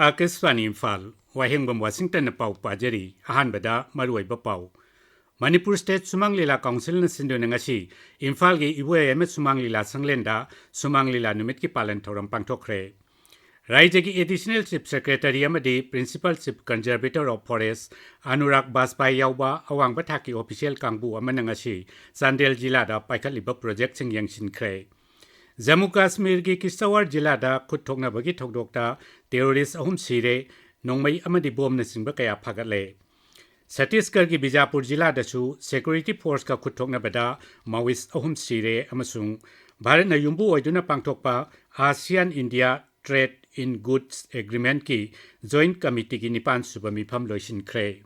Akaswani Imphal, Wahengbam Washington Pau Pajari, Ahanbada, Marway Bapau. Manipur State Sumanglila Council na Sindonangasi, Imphal gi Iwe Emet Sumanglila Sanglenda, Sumanglila Numitki Palantoram Pantokre. Raijagi Additional Chief Secretary Amadi, Principal Chief Conservator of Forest, Anurag Baspai Yauba, Awang Bataki Official Kangbu Amanangasi, Sandel Jilada, Paikaliba Project Sing Yangshin Kre. Jammu Kashmir ki Kisawar Jilada Kuthokna Bagi Thokdokta terrorist ahum sire nongmai amadi bom na singba kaya phagatle Chhattisgarh ki Bijapur Jilada su security force ka kuthokna bada Maoist ahum sire amasung Bharat na yumbu oiduna pangthokpa ASEAN India Trade in Goods Agreement ki Joint Committee ki nipan suba mifam loisin khre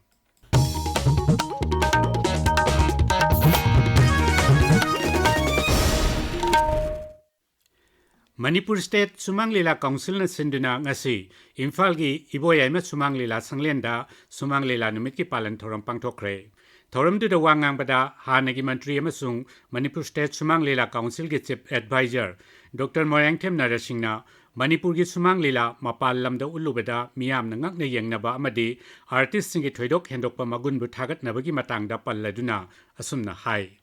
Manipur State Sumanglila Council na sinduna ngasi Imphal gi Iboya Emet Sumanglila Sanglenda Sumanglila Numit ki Palan Thoram Pangthokre Thoram du Wangang bada Hanagi Mantri amasung Manipur State Sumanglila Council ki Chief Advisor Dr. Moyangthem Narasingna Manipur gi Sumanglila Mapal lamda ulubada miyam na ngakna yengnaba amadi artist singi thoidok hendokpa magun bu thagat nabagi matangda palladuna asumna hai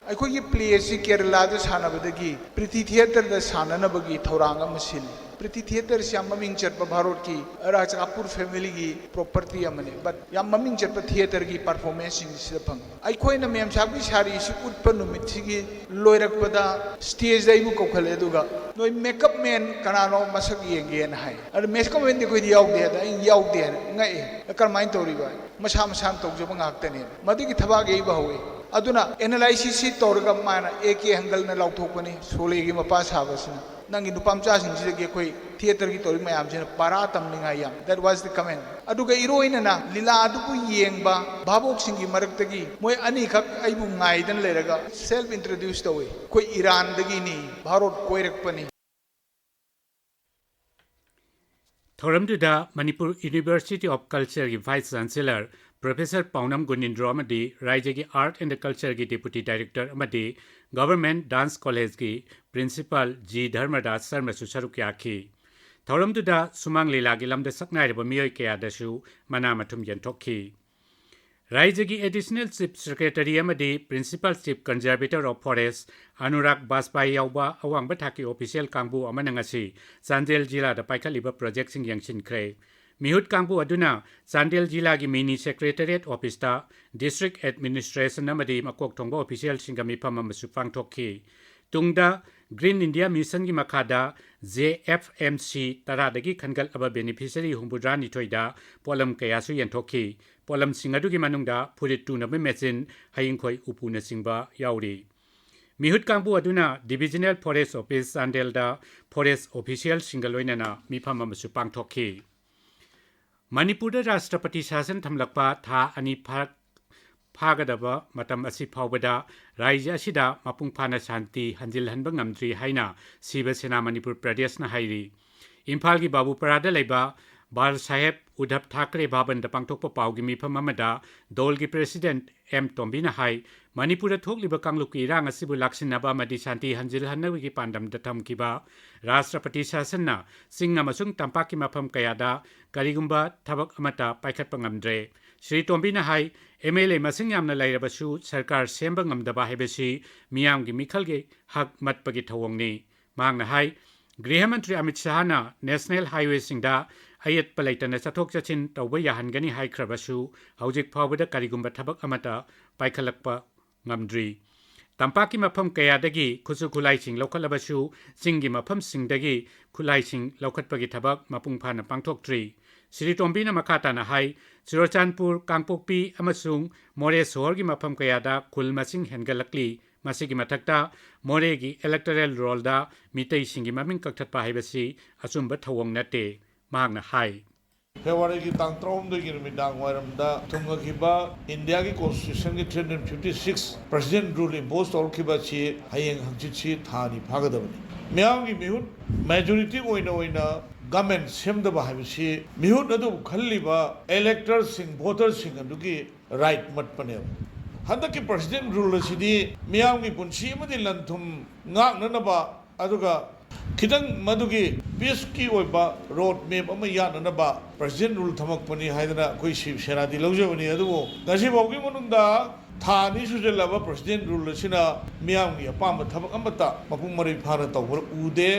अखोई play से केरला सानबदगी प्रीति theatre साननबगी थौरांग muscle प्रीति theatre से ममिंग चटप भारत की राजकापुर family की property अमने but या ममिंग Chatap theatre की performance सिंग फंग अखोई न मेम साबी सारी से उतप नुमित सिगी लोयरकपदा स्टेज दाइबु कोखले दुगा नोय मेकअप मैन कनानो मसक येंगेन हाय अर मेकअप मैन दे कोई याव दे दा याव दे ngai करमाइन तोरिबा मसा मसा तौजब ngakतने मदगी थबागे इबहवे अदुना एनालाइसिस तौरगा माना एके हंगल न लाउथोकनी सोलेगी मपा साबसना नंगी नुपामचा सिंगसिदगी कोई थिएटर की तौरी मयाम से पारा तमनिंगा याम दैट वाज द कमेंट अदुगा इरोइनना लीला अदुबु येंगबा भाबोक सिंगी मरक्तगी मोय अनी खक आइबु ngaइदन लेरगा सेल्फ इंट्रोड्यूस तवे कोई Iran दगी knee Bharat कोइरकपनी Thoramduda Manipur University of Culture ki Vice Chancellor Professor Paunam Gunindro Amadi Raijagi Art and Culture ki Deputy Director Amadi Government Dance College ki Principal G Dharmadas Sarma Susaru Kyaki Thoramduda Sumang Lila ki lamda saknai reba miyoi kaya dasu mana matum yantokki Raijagi Additional Chief Secretary Amadi Principal Chief Conservator of Forest Anurag Baspai Yauba Awang Bataki Official Kangbu Amanangasi Sandel Jila da Paikaliba Project Sing Yangshin Kre Mihut Kangbu Aduna Sandel Jila gi Mini Secretariat Office ta District Administration Amadi Makok Tongba Official Singami Pama Masupang Tokki Tungda Green India Mission gi Makada JFMC Taradagi Khangal Aba Beneficiary Humbudrani Toida Polam Kayasu Yantokki Polam Singadu Manungda Purit to Nabe Machine Hayingkoi Upuna Singba Yauri. Mihut Kangbu Aduna Divisional Forest Office Sandelda Forest Official Singaloinana Mipama Masupang Toki. Manipur Rashtrapati Shasan Tamlakpa Tha Ani Pagadaba Matam Asi Paubada Raija Shida Mapung Pana Shanti Hanjil Hanbangamdri Haina Siva Sena Manipur Pradesh na Hairi. Imphal ki Babu Parada Laiba Bal Saheb Udhap Thakre Baban da Pangtokpa Paugi Mipa Mamada Dol ki President M Tombina Hai Manipur Thokliba Kangluki Rang Asibu Laksinaba Madi Shanti Hanjil Hanawi Pandam Datam Kiba Rashtrapati Shasana Singha Masung Tampaki Mapam Kayada Karigumba Tabak Amata Paikat Pangamdre Sri Tombina Hai MLA Masing Yamna Lairabasu Sarkar Sembangam Daba Hebesi Miyam gi Mikhalge Hak Matpagi Thawongni Mangna Hai Grihamantri Amit Shahana National Highway Singda Ayat Palaitana Satok Chachin Tawba Yahangani Hai Krabasu Haujik Pawada Karigumba Tabak Amata Paikalakpa Ngamdri Tampaki Mapam Kayadagi Kusu Kulai Sing Lokalabasu Singi Mapam Singdagi Kulai Sing Lokatpagi Tabak Mapung Pana Pangtok Tree Sri Tombina Makata na Hai Churachanpur Kangpokpi Amasung More Sohorgi Mapam Kayada Kul Masing Hengalakli Masigi Matakta Moregi Electoral Rolda Mitay Singi Maming Kaktatpa Haibasi Asumba Thawong Nate Magna Hai February ki tangtrom de girmidang waramda tunga kiba India ki constitution ki 356 president rule imposed or kiba chi hayeng hangchi chi thani phagadabani miyam ki mihut majority oina government semda ba haibisi mihut adu khalliba electors sing voters sing aduki right mat pane handa ki president rule sidi miyam ki punchi amadi lanthum ngak nanaba aduga खितंग मधुगी peace की ओइबा road map अमा यादनबा president rule थमकपनी हाइदना कोई शिव सेनादी लौजबनी अदुबो गसी बावगी मनुंदा थानी सुजलबा president rule सिना मियांगी अपाम थबक अमता मपुंग मरि फाना तौबर उदे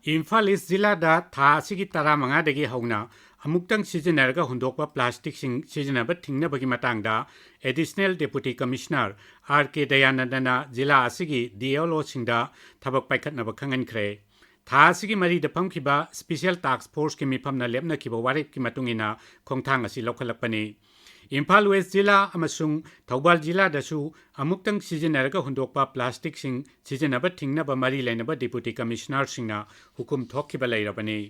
Imphal east जिल्लादा था असिगी तरा मंगादगी हौना अमुक्तंग सिजनरगा हुंदोकपा प्लास्टिक सिंग सिजनब थिंगनबगी मतांगदा additional deputy commissioner R K दयानंदना जिला असिगी डीएलओ सिंगदा थबक पाइखतनब खंगनख्रे था असिगी मरी दफमखिबा स्पेशल टास्क फोर्स की मिफमना लेपनखिबा वारेपकी मतुंगिना खोंगथांग असि लौखलकपनी इम्फाल वेस्ट जिला अमसुंग थौबाल जिला दसु अमुक्तंग सिजनरगा हुंदोकपा प्लास्टिक सिंग सिजनब थिंगनब मरी लेनब डेप्यूटी कमिश्नर सिंगना हुकुम थोखिबा लैरबनी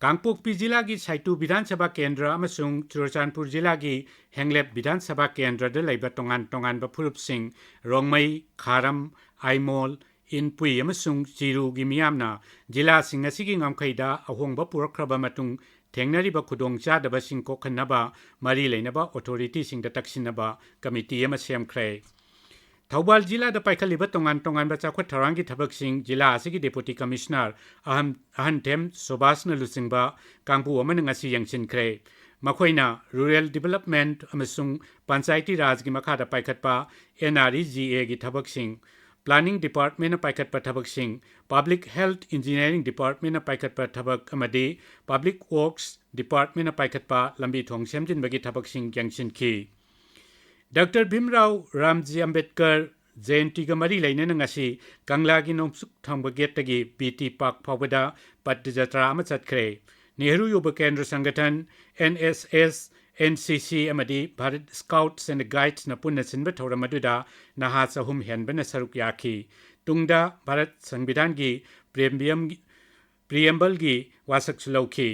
कांगपोकपी जिला की साइटू विधानसभा केंद्र अमसुंग चुरचानपुर जिला की हेंगलेप विधानसभा केंद्र लेबा तोंगान तोंगान फुरुप सिंग रोंगमई खारम आइमोल इनपुई अमसुंग चिरू की मियामना जिला सिंग असिगी ngamkhaida ahongba purakhraba matung थेंगनरिबा खुदोंग चादबसिंग कोखनबा मरी लेनबा अथॉरिटी सिंग द तक्सिनबा कमिटी एम सेमख्रे थौबाल जिला द पाइखलिबा तोंगान तोंगान बचाखो थरांगी थबकसिंग जिला असिगी डेप्यूटी कमिश्नर अहनथेम सुभाषन लुसिंगबा कांगपु अमन ngasi यंगसिनख्रे मखोइना रूरल डेवलपमेंट अमसुंग पंचायती राज की मखादा पाइखतपा एनआरईजीए की थबकसिंग प्लानिंग डिपार्टमेंट पाइखत थबकसिंग पब्लिक हेल्थ इंजीनियरिंग डिपार्टमेंट पाइखत थबक अमदी पब्लिक वर्क्स डिपार्टमेंट पाइखत लंबी थोंग सेमजिनबगी थबकसिंग यंगसिनखी डॉक्टर भीमराव रामजी अंबेडकर जयंती मरी लेनना ngasi कंगलागी नोंसुक थंब गेटगी बीटी पार्क फावदा पदयात्रा अमा चतख्रे नेहरू युवा केंद्र संगठन एनएसएस एनसीसी अमदी भारत स्काउट्स एंड गाइड्स न पुनः सिनब थौरम अदुदा नहा चहुम हेनबन सरुक याखी तुंगदा भारत संविधान की प्रियम्बल की वासक लौखी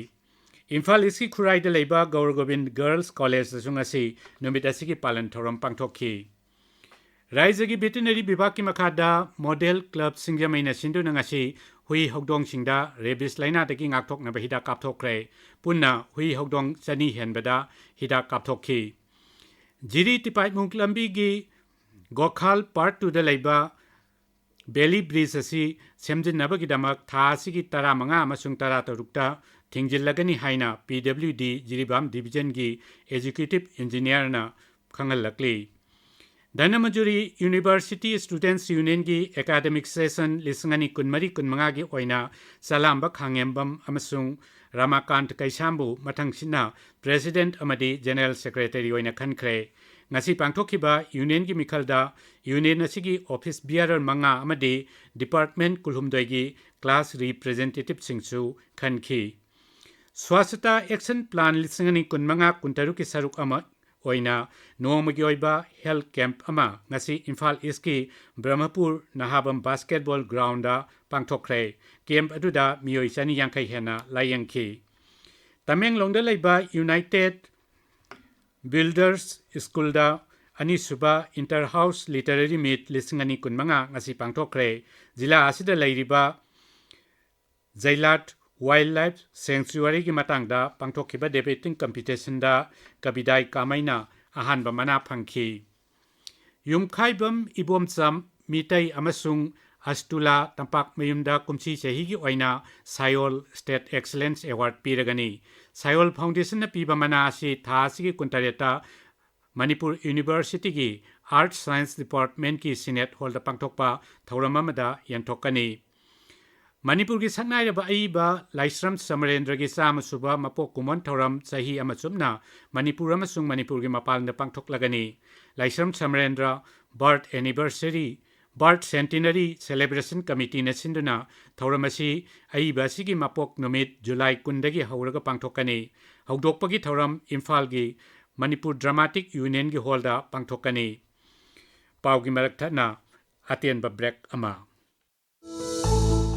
इम्फाल ईस्ट खुराइद लेबा गौर गोविंद गर्ल्स कॉलेज असुंगसी नुमित असिगी पालन थौरम पांगथोखी राज्य की वेटनरी विभाग की मखादा मॉडल क्लब सिंगजमैना सिंधुना ngasi हुई हौदोंग सिंगदा रेबिस लाइना दगी ngakthoknaba हिदा कापथोखरे पुन्ना हुई हौदोंग चनी हेनबदा हिदा कापथोखी जिरी तिपाइमुंग लंबी की गोखाल पार्ट 2 द लेबा बेली ब्रिज असि सेमजिनबगिदमक था असिगी तरा मंगा अमसुंग तरा तरुकता थिंगजिल्लगनी हाइना पीडब्ल्यूडी जिरीबाम डिवीजन की एजुकेटिव इंजीनियरना खंगलकली धनमजुरी यूनिवर्सिटी स्टूडेंट्स यूनियन की एकेडमिक सेशन लिसंगनी कुनमरी कुनमंगा की ओइना सलाम्बा खांगेम्बम अमसुंग रमाकांत कैसाम्बु मथंगसिना प्रेसिडेंट अमदी जनरल सेक्रेटरी ओइना खनख्रे ngasi pangthokhiba union ki mikhalda union asigi office bearer manga amadi department kulhumdoi gi class representative singchu khanki swasthya action plan lisingani kunmanga kuntaru ki saruk ama oina nomagi oiba health camp ama ngasi imphal east ki brahmapur nahabam basketball ground da pangthokre camp aduda mioi chani yankai hena layangki Tamenglong da leiba united Builders School da ani suba Interhouse Literary Meet lisingani kunmanga ngasi pangthokre jila asida leiriba Zailat Wildlife Sanctuary ki matangda pangthokhiba debating competition da kabidai kamaina ahanba mana phangki Yumkhaibam Ibomcham Mitai amasung Astula Tampak Mayumda kumchi chahi gi oina Sayol State Excellence Award piragani Sayol Foundation na piba mana asi tha asigi kuntareta Manipur University ki Art Science Department ki Senate Hall da pangthokpa thauram amada yanthokani Manipur ki sangnai ba aiba Laisram Samarendra ki sama suba mapok kumon thauram chahi amachumna Manipur amasung Manipur ki mapal na pangthoklagani Laisram Samarendra birth anniversary Birth Centenary Celebration Committee na sinduna thauramasi aiba sigi mapok numit July 10 dagi hauraga pangthokani haudokpagi thauram Imphal gi Manipur Dramatic Union gi hall da pangthokani paugi marakthana atenba break ama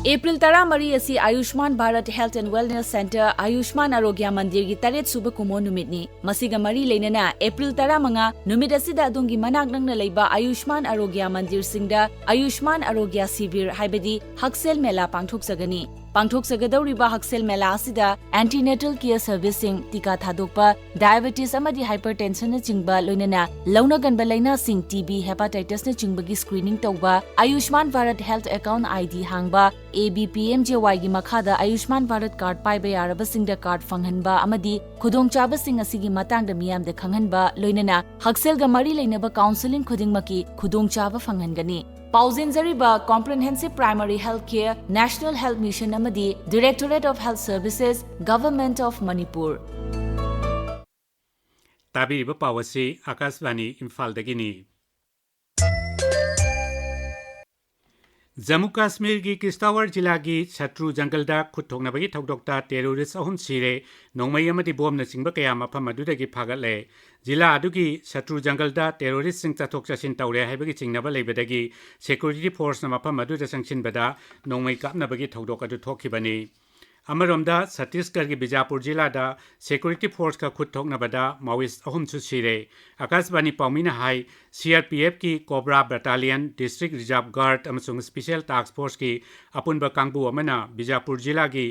April 13 asi Ayushman Bharat Health and Wellness Center Ayushman Arogya Mandir gi taret suba kumo numit ni masiga mari leinana April 15 numit asida adungi manak nangna leiba Ayushman Arogya Mandir singda Ayushman Arogya Sivir haibadi Haksel Mela pangthok sagani ꯄꯥꯡꯊꯣꯛꯆꯒꯗꯧꯔꯤꯕ ꯍꯛꯁꯦꯜ ꯃꯦꯂꯥ ꯑꯁꯤꯗ ꯑꯦꯟꯇꯤꯅꯦꯇꯜ care ꯁꯔꯚꯤꯁꯁꯤꯡ, ꯇꯤꯀꯥ ꯊꯥꯗꯣꯛꯄ, ꯗꯥꯏꯑꯦꯕꯦꯇꯤꯁ ꯑꯃꯗꯤ ꯍꯥꯏꯄꯔꯇꯦꯟꯁꯟꯅꯆꯤꯡꯕ ꯂꯣꯏꯅꯅ ꯂꯧꯅꯒꯟꯕ ꯂꯩꯅꯥꯁꯤꯡ TV, ꯍꯦꯄꯥꯇꯥꯏꯇꯁꯅꯆꯤꯡꯕꯒꯤ screening ꯇꯧꯕ, Ayushman Bharat health account ID ꯍꯥꯡꯕ, ABPMJYꯒꯤ ꯃꯈꯥꯗ ꯑꯌꯨꯁꯃꯥꯟ ꯚꯥꯔꯠ ꯀꯥꯔꯗ ꯄꯥꯏꯕ ꯌꯥꯔꯕꯁꯤꯡꯗ ꯀꯥꯔꯗ ꯐꯪꯍꯟꯕ ꯑꯃꯗꯤ ꯈꯨꯗꯣꯡꯆꯥꯕꯁꯤꯡ ꯑꯁꯤꯒꯤ ꯃꯇꯥꯡꯗ ꯃꯤꯌꯥꯝꯗ ꯈꯪꯍꯟꯕ ꯂꯣꯏꯅꯅ ꯍꯛꯁꯦꯜꯒ ꯃꯔꯤ ꯂꯩꯅꯕ ꯀꯥꯎꯟꯁꯦꯂꯤꯡ ꯈꯨꯗꯤꯡꯃꯛꯀꯤ ꯈꯨꯗꯣꯡꯆꯥꯕ ꯐꯪꯍꯟꯒꯅꯤ꯫ ꯄꯥꯎꯖꯦꯟꯖꯔꯤꯕ comprehensive primary health care, national health mission ꯑꯃꯗꯤ directorate of health services, government of Manipur. ꯇꯥꯕꯤꯔꯤꯕ ꯄꯥꯎ ꯑꯁꯤ ꯑꯀꯥꯁꯕꯥꯅꯤ ꯏꯝꯐꯥꯜꯗꯒꯤꯅꯤ꯫ जम्मू काश्मीर की किश्तवाड़ जिला की शत्रु जंगलदा खुथोंगनबगी थौदोक्ता टेरोरिस्ट अहुम सिरे नोंमई अमदी बोमना चिंबा कया मफम अदुदगी फागतले जिला अदुगी शत्रु जंगलदा टेरोरिस्ट सिंग चथोक चसिन तौरे हाइबगी चिंगनबा लेबदगी सिक्युरिटी फोर्स ना मफम अदुदा संगसिनबदा नोंमई कापनबगी थौदोक अदु थोखिबनी। अमरोमदा छत्तीसगढ़ की बीजापुर जिला दा सिक्युरिटी फोर्स का खुद ठोकनबदा माओइस्ट अहुम सिरे। आकाशवाणी पाउमीना हाई CRPF की COBRA battalion, district reserve guard अमसुंग स्पेशल टास्क फोर्स की अपुनबा कांगबू अमना बीजापुर जिला की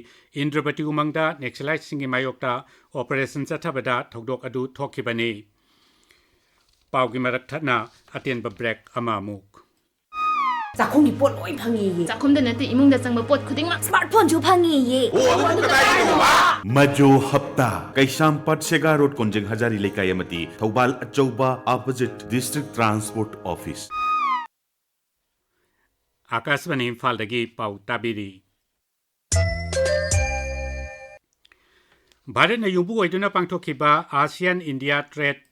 इंद्रवती उमंगदा नेक्सलाइट सिंगी मायोक्ता ऑपरेशन चथबदा थौदोक अदु थोखिबनी। पाउगी मरक थना अतेनबा ब्रेक अमामुक ꯆꯥꯛꯈꯨꯝꯒꯤ ꯄꯣꯠ ꯂꯣꯏ ꯐꯪꯉꯦꯌꯦ ꯆꯥꯛꯈꯨꯝꯗ ꯅꯠꯇꯦ ꯏꯃꯨꯡꯗ ꯆꯪꯕ ꯄꯣꯠ ꯈꯨꯗꯤꯡꯃꯛ ꯁ꯭ꯃꯥꯔꯠꯐꯣꯟꯁꯨ ꯐꯪꯉꯦꯌꯦ मजो हप्ता कैसामपाट सेगा रोड कोंजेंग हजारी लेकाई अमती थौबाल अचौबा opposite district transport office. Akashvani इम्फालदगी पाउ ताबिरी। भारत ने युबू ओइदुना पांगथोखिबा ASEAN India trade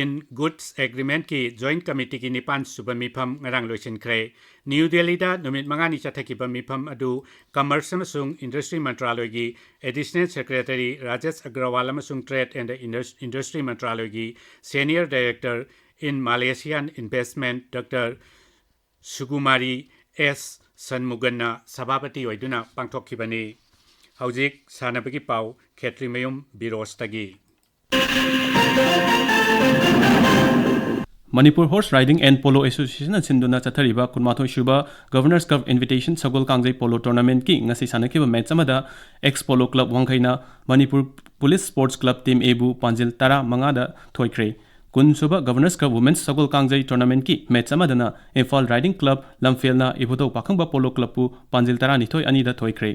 in goods agreement की जॉइंट कमिटी की 9 सुबा मिफम ngarang loisinkhre। न्यू दिल्ली दा नुमित मंगानी चथकिबा मिफम अदु कमर्स अमसुंग इंडस्ट्री मंत्रालय की एडिशनल सेक्रेटरी राजेश अग्रवाल अमसुंग ट्रेड एंड इंडस्ट्री मंत्रालय की senior director in Malaysian investment doctor Sugumari S सनमुगन्ना सभापति ओइदुना पांगथोखिबनी। हौजिक सानबगी पाउ खेत्रीमयुम बिरोशतगी। Manipur Horse Riding and Polo Association Sinduna Chathariba Kunmathoi Shuba Governors Cup Invitation Sagol Kangjai Polo Tournament ki ngasi sanakiba match amada ex Polo Club Wangkhaina Manipur Police Sports Club Team Ebu Panjil Tara Mangada Thoikre Kun Suba Governors Cup Women's Sagol Kangjai Tournament ki match amadana Imphal Riding Club Lamfelna Ibudo Pakhangba Polo Club pu Panjil Tara Nithoi Anida Thoikre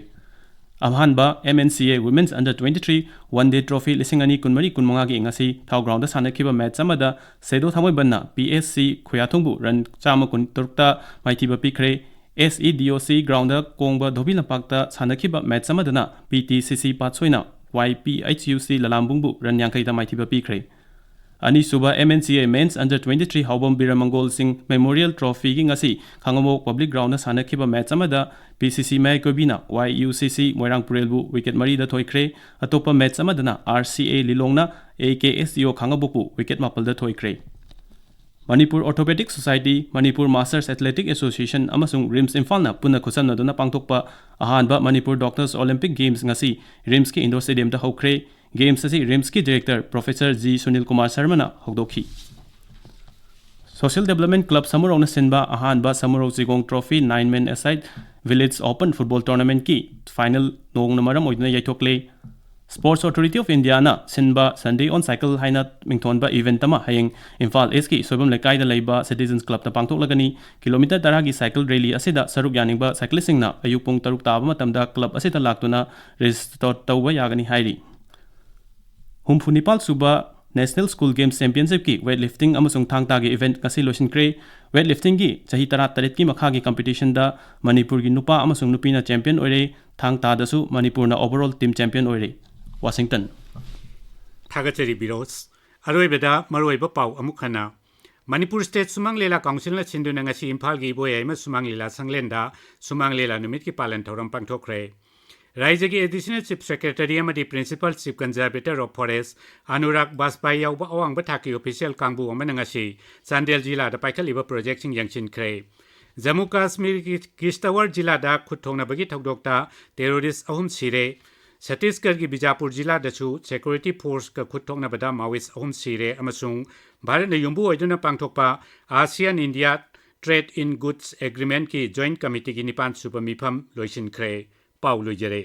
Amhanba MNCA Women's Under 23 One Day Trophy Lisingani Kunmari Kunmanga gi ngasi thau ground da sanakiba match amada Sedo Thamoi Banna PSC Khoyathongbu run chama kun turkta maithiba pikre SEDOC ground da Kongba Dhobi Lampakta sanakiba match amadana PTCC Patsoina YPHUC Lalambungbu run yankai da maithiba pikre Ani Suba MNCA Men's Under 23 Haubam Biramangol Singh Memorial Trophy gi ngasi Khangamo Public Ground da sanakiba match amada PCC Mai Kobina YUCC Moirangpurelbu wicket mari da thoikre atopa match amadana RCA Lilongna AKSO Khangabupu wicket mapal da thoikre Manipur Orthopedic Society Manipur Masters Athletic Association amasung RIMS Imphal na punna khusanaduna pangthokpa ahanba Manipur Doctors Olympic Games ngasi RIMS ki Indoor Stadium da hokre Games asi RIMS ki Director Professor G Sunil Kumar Sharma na hokdokhi Social Development Club Samurong na sinba ahanba Samurong Zigong Trophy 9-man aside Village Open Football Tournament ki final nong namaram oidna yaithokle Sports Authority of India na sinba Sunday on Cycle haina mingthonba event ama hayeng Imphal East ki soibam lekai da leiba Citizens Club ta pangthoklagani kilometer 10 gi cycle rally asida saruk yaningba cyclisting na ayuk pung 3 taba matamda club asida laktuna register tawba yagani hairi Humfunipal Suba National School Games Championship ki weightlifting amasung thangta gi event kasi loisinkhre weightlifting gi chahi 13 ki makha gi competition da Manipur gi nupa amasung nupina champion oire thangta dasu Manipur na overall team champion oire Washington Thagachari Birosh Aroibeda Maroiba Pau Amukhana Manipur State Sumang Lela Council na Sinduna ngasi Imphal gi boya ima Sumang Lela Sanglenda Sumang Lela numit ki palan thoram pangthokre Raija ki Additional Chief Secretary amadi Principal Chief Conservator of Forest Anurag Baspai yauba awangba thaki official kangbu amana ngasi Chandel Jila da paikhaliba project sing yangchin khre Jammu Kashmir ki Kishtawar Jila da khuthongnabagi thokdokta terrorist ahum sire Chhattisgarh ki Bijapur Jila dachu Security Force ka khuthongnabada Maoist ahum sire amasung Bharat na yumbu oiduna pangthokpa ASEAN India Trade in Goods Agreement ki Joint Committee ki 9 suba mifam loisin khre पाउ लोइजरे।